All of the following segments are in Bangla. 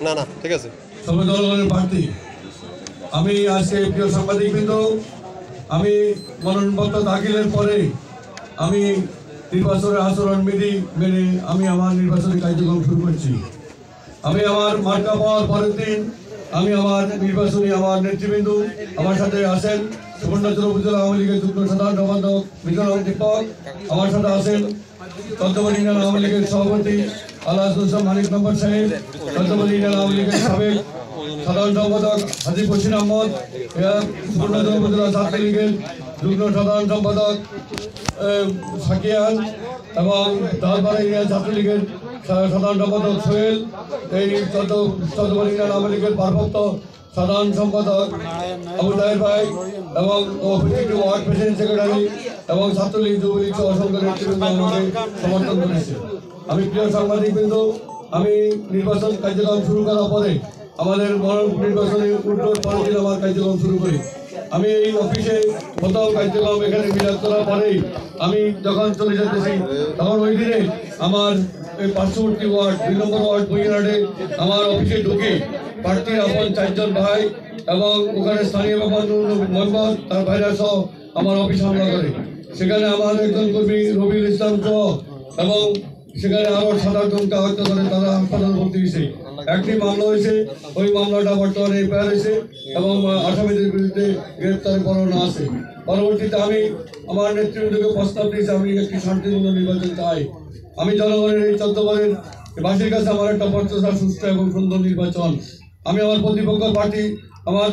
না না ঠিক আছে সবাই জনগণের প্রার্থী। আমি আজকে প্রিয় সাংবাদিকবৃন্দ, আমি মনোনয়নপত্র দাখিলের পরে আমি নির্বাচনের আচরণবিধি মেনে আমি আমার নির্বাচনী কার্যক্রম শুরু করছি। আমি আমার মার্কা পাওয়ার পরের দিন আমি আমার নির্বাচনী আমার নেতৃবৃন্দ আমার সাথে আছেন সুবর্ণচর উপজেলা আওয়ামী লীগের যুগ্ম সাধারণ সম্পাদক মিজানুর দীপক, আমার সাথে আছেন চন্দ্রবাড়ি ইউনিয়ন আওয়ামী লীগের সভাপতি আলহাজ হোসেন মানিক মেম্বার সাহেব, চন্দ্রবাড়ি ইউনিয়ন আওয়ামী লীগের সাবেক সাধারণ সম্পাদক হাজি বশির আহমদ, সুবর্ণচর উপজেলা ছাত্রলীগের যুগ্ম সাধারণ সম্পাদক সাকিয়ান এবং দাসবাড়ি ইউনিয়ন ছাত্রলীগের সাধারণ সম্পাদক সোহেল, এই চন্দ্রবাড়ি ইউনিয়ন আওয়ামী লীগের ভারপ্রাপ্ত সাধারণ সম্পাদক আবু তাহের ভাই এবং ওয়ার্ড প্রেসিডেন্ট সেক্রেটারি এবং ছাত্রলীগ যুবলীগ অসংখ্য নেতৃবৃন্দ আমাকে সমর্থন করেছে। আমি প্রিয় সাংবাদিকবৃন্দ, আমি নির্বাচন কার্যক্রম শুরু করার পরে আমাদের নির্বাচনী উল্টোর পরের দিন আমার কার্যক্রম শুরু করি। আমি এই অফিসে প্রথম কার্যক্রম এখানে মিলাদ করার পরেই আমি যখন চলে যেতেছি তখন ওই দিনে আমার এই পার্শ্ববর্তী ওয়ার্ড 2 নম্বর ওয়ার্ড বইয়ারহাটে আমার অফিসে ঢুকে প্রার্থীর আপন 4 জন ভাই এবং ওখানে স্থানীয় মোহাম্মদ তার ভাইরা সহ আমার অফিস হামলা করে। সেখানে আমার একজন কর্মী রবিউল ইসলাম সহ এবং সেখানে আরো 7 জনকে আহত করে তারা হাসপাতালে ভর্তি হয়েছে। একটি মামলা হয়েছে, ওই মামলাটা বর্তমানে এফআইআর হয়েছে এবং আসামিদের বিরুদ্ধে গ্রেপ্তার পরোয়ানা আছে। পরবর্তীতে আমি আমার নেতৃবৃন্দকে প্রস্তাব দিয়েছি আমি একটি শান্তিপূর্ণ নির্বাচন চাই। আমি জনগণের এই চট্টগ্রামের বাসীর কাছে আমার একটা প্রত্যাশা সুস্থ এবং সুন্দর নির্বাচন। আমি আমার প্রতিপক্ষ পার্টি আমার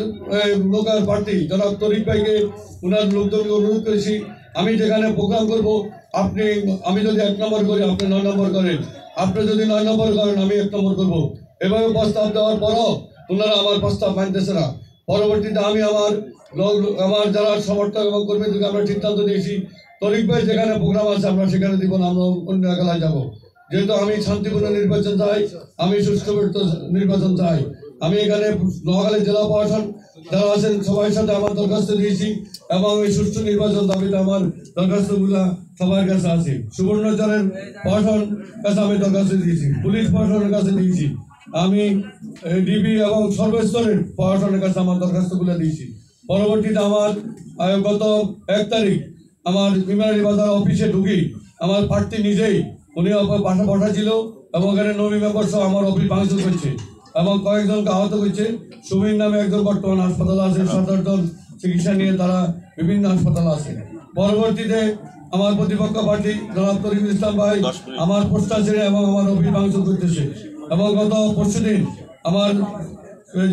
লোকাল প্রার্থী জনাব তরিক ভাইকে ওনার লোকজনকে অনুরোধ করেছি আমি যেখানে প্রোগ্রাম করবো আমি যদি 1 নম্বর করি আপনি 9 নম্বর করেন, আপনি যদি 9 নম্বর করেন আমি 1 নম্বর করবো। এভাবে প্রস্তাব দেওয়ার পরও ওনারা আমার প্রস্তাব মানতেছে না। পরবর্তীতে আমি আমার যারা সমর্থক এবং কর্মীদেরকে আমরা সিদ্ধান্ত নিয়েছি তরিক ভাই যেখানে প্রোগ্রাম আছে আমরা সেখানে দিব না, আমরা অন্য এলাকায় যাবো। যেহেতু আমি শান্তিপূর্ণ নির্বাচন চাই, আমি সুষ্ঠুবদ্ধ নির্বাচন চাই। আমি এখানে নোয়াখালী জেলা প্রশাসন যারা আছেন সবার সাথে আমার দরখাস্ত দিয়েছি এবং এই সুষ্ঠু নির্বাচন দাবিতে আমার দরখাস্তগুলা সবার কাছে আছে। সুবর্ণচরের প্রশাসন কাছে আমি দরখাস্ত দিয়েছি, পুলিশ প্রশাসনের কাছে দিয়েছি, আমি ডিবি এবং সর্বস্তরের প্রশাসনের কাছে আমার দরখাস্তগুলো দিয়েছি। পরবর্তীতে আমার গত 1 তারিখ আমার বিমানী বাজার অফিসে ঢুকি আমার প্রার্থী নিজেই উনি বাসা বসা ছিল এবং এখানে নবী মেম্বার সহ আমার অফিস ভাঙচুর করছে এবং কয়েকজনকে আহত করছে। সুমিন নামে একজন বর্তমান হাসপাতালে আছে, 7-8 জন চিকিৎসা নিয়ে তারা বিভিন্ন হাসপাতালে আছে। পরবর্তীতে আমার প্রতিপক্ষ পার্টি জনাব তরিকুল ইসলাম ভাই আমার পোস্টার ছেড়ে এবং আমার অফিস ভাঙচুর করতেছে এবং গত পরশুদিন আমার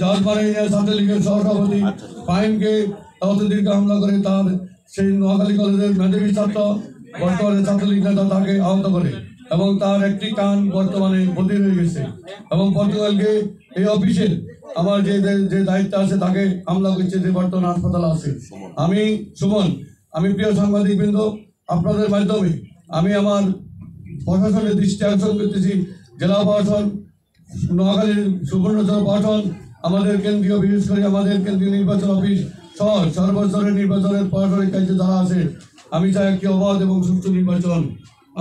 জাহাজবাড়ি ছাত্রলীগের সহসভাপতি ফাহিমকে অতদিনকে হামলা করে তার সেই নোয়াখালী কলেজের মেধাবী ছাত্র বর্তমানে ছাত্রলীগ নেতা তাকে আহত করে এবং তার একটি কান বর্তমানে বধির হয়ে গেছে এবং পর্তুগালকে এই অফিসের আমার যে দায়িত্ব আছে তাকে হামলা করছে, যে বর্তমানে হাসপাতালে আছে। আমি সুমন, আমি প্রিয় সাংবাদিকবৃন্দ, আপনাদের মাধ্যমে আমি আমার প্রশাসনের দৃষ্টি আকর্ষণ করতেছি। জেলা প্রশাসন, নোয়াখালীর সুবর্ণচর প্রশাসন, আমাদের কেন্দ্রীয় বিশেষ করে আমাদের কেন্দ্রীয় নির্বাচন অফিস সহ সর্বস্তরের নির্বাচনের প্রশাসনিক কার্যে যারা আছে আমি চাই একটি অবাধ এবং সুষ্ঠু নির্বাচন।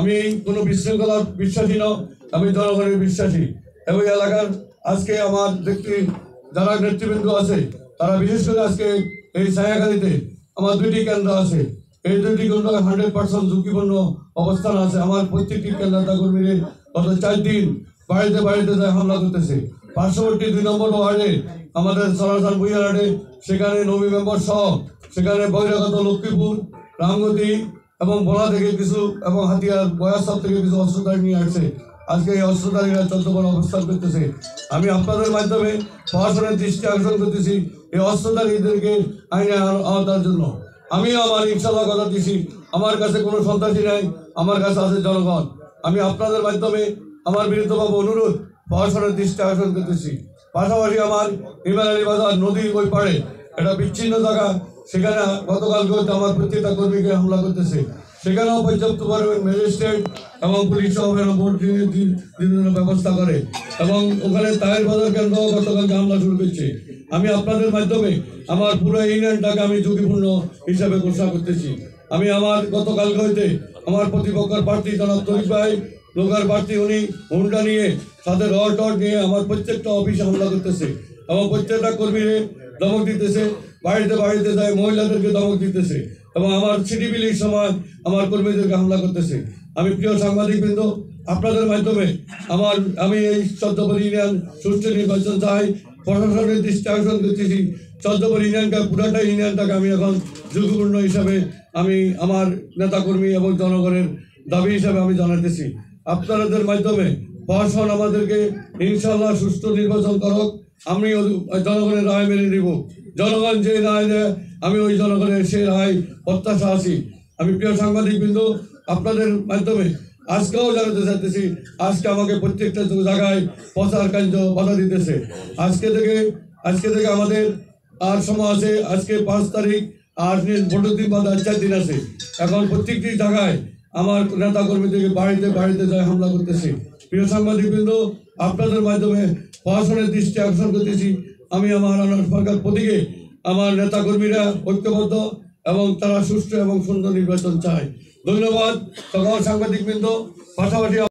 আমি কোনো বিশৃঙ্খলার বিশ্বাসী নয়, আমি জনগণের বিশ্বাসী। এবং এলাকার আজকে আমার যারা নেতৃবৃন্দ আছে তারা বিশেষ করে আজকে এই ছায়াখালীতে আমার 2টি কেন্দ্র আছে, এই 2টি কেন্দ্র 100% ঝুঁকিপূর্ণ অবস্থান আছে। আমার প্রত্যেকটি কেন্দ্রতা কর্মীদের গত 4 দিন বাড়িতে বাড়িতে যায় হামলা করতেছে। পার্শ্ববর্তী 2 নম্বর ওয়ার্ডে আমাদের সরাসরি বইয়ারহাটে সেখানে নবী মেম্বার সহ সেখানে বহিরাগত লক্ষ্মীপুর, রামগতি এবং ভোলা থেকে কিছু এবং হাতিয়ার বয়াসব থেকে কিছু অস্ত্রধারী নিয়ে আসছে। আজকে এই অস্ত্রধারীরা চন্দ্রপুর অবস্থান করতেছে। আমি আপনাদের মাধ্যমে প্রশাসনের দৃষ্টি আকর্ষণ করতেছি এই অস্ত্রধারীদেরকে আইনে আওতার জন্য। আমিও আমার ইনশাআল্লাহ কথা দিছি, আমার কাছে কোনো সন্ত্রাসী নাই, আমার কাছে আছে জনগণ। আমি আপনাদের মাধ্যমে আমার বিরুদ্ধভাবে অনুরোধ প্রশাসনের দৃষ্টি আকর্ষণ করতেছি। পাশাপাশি আমার ইমানি বাজার নদীর ওই পাড়ে একটা বিচ্ছিন্ন জায়গা, সেখানে গতকালকে আমার প্রত্যেকটা কর্মীকে হামলা করতেছে। সেখানেও পর্যাপ্ত পরিমাণ ম্যাজিস্ট্রেট এবং পুলিশ সহ ব্যবস্থা করে এবং ওখানে তাহের বাজার কেন্দ্র গতকালকে হামলা শুরু করছে। আমি আপনাদের মাধ্যমে আমার পুরো ইউনিয়নটাকে আমি ঝুঁকিপূর্ণ হিসাবে ঘোষণা করতেছি। আমি আমার গতকালকে হইতে আমার প্রতিপক্ষের প্রার্থী জনাব তরিক ভাই লোকাল প্রার্থী উনি হুন্ডা নিয়ে সাথে রড টড নিয়ে আমার প্রত্যেকটা অফিসে হামলা করতেছে এবং প্রত্যেকটা কর্মীরে ধমক দিতেছে, বাড়িতে বাড়িতে যায় মহিলাদেরকে ধমক দিতেছে এবং আমার সিটি বিলির সময় আমার কর্মীদেরকে হামলা করতেছে। আমি প্রিয় সাংবাদিকবৃন্দ, আপনাদের মাধ্যমে আমি এই চৌদ্দপুর ইউনিয়ন সুষ্ঠু নির্বাচন চাই, প্রশাসনের দৃষ্টি আকর্ষণ করতেছি। চৌদ্দপুর ইউনিয়নকে পুরাটা ইউনিয়নটাকে আমি এখন ঝুঁকিপূর্ণ হিসাবে আমি আমার নেতাকর্মী এবং জনগণের দাবি হিসাবে আমি জানাতেছি। আপনাদের মাধ্যমে প্রশাসন আমাদেরকে ইনশাল্লাহ সুষ্ঠু নির্বাচন করুক, আমি জনগণের রায় মেনে নিব। জনগণ যে রায় দেয় আমি ওই জনগণের সেই রায় প্রত্যাশা আছি। আমি প্রিয় সাংবাদিকবৃন্দ, আপনাদের মাধ্যমে আজকেও জানাতে চাইতেছি, আজকে আমাকে প্রত্যেকটা জায়গায় প্রচার কার্য বাধা দিতেছে। আজকে থেকে আমাদের আর সময় আছে, আজকে 5 তারিখ, আর ভোটের দিন বাদ 4 দিন আছে। এখন প্রত্যেকটি জায়গায় আমার নেতা কর্মীদেরকে বাড়িতে বাড়িতে যায় হামলা করতেছে। প্রিয় সাংবাদিকবৃন্দ, আপনাদের মাধ্যমে প্রশাসনের দৃষ্টি আকর্ষণ করতেছি। আমি আমার সরকার প্রতীকে আমার নেতাকর্মীরা ঐক্যবদ্ধ এবং তারা সুষ্ঠু এবং সুন্দর নির্বাচন চায়। ধন্যবাদ সকল সাংবাদিকবৃন্দ। পাশাপাশি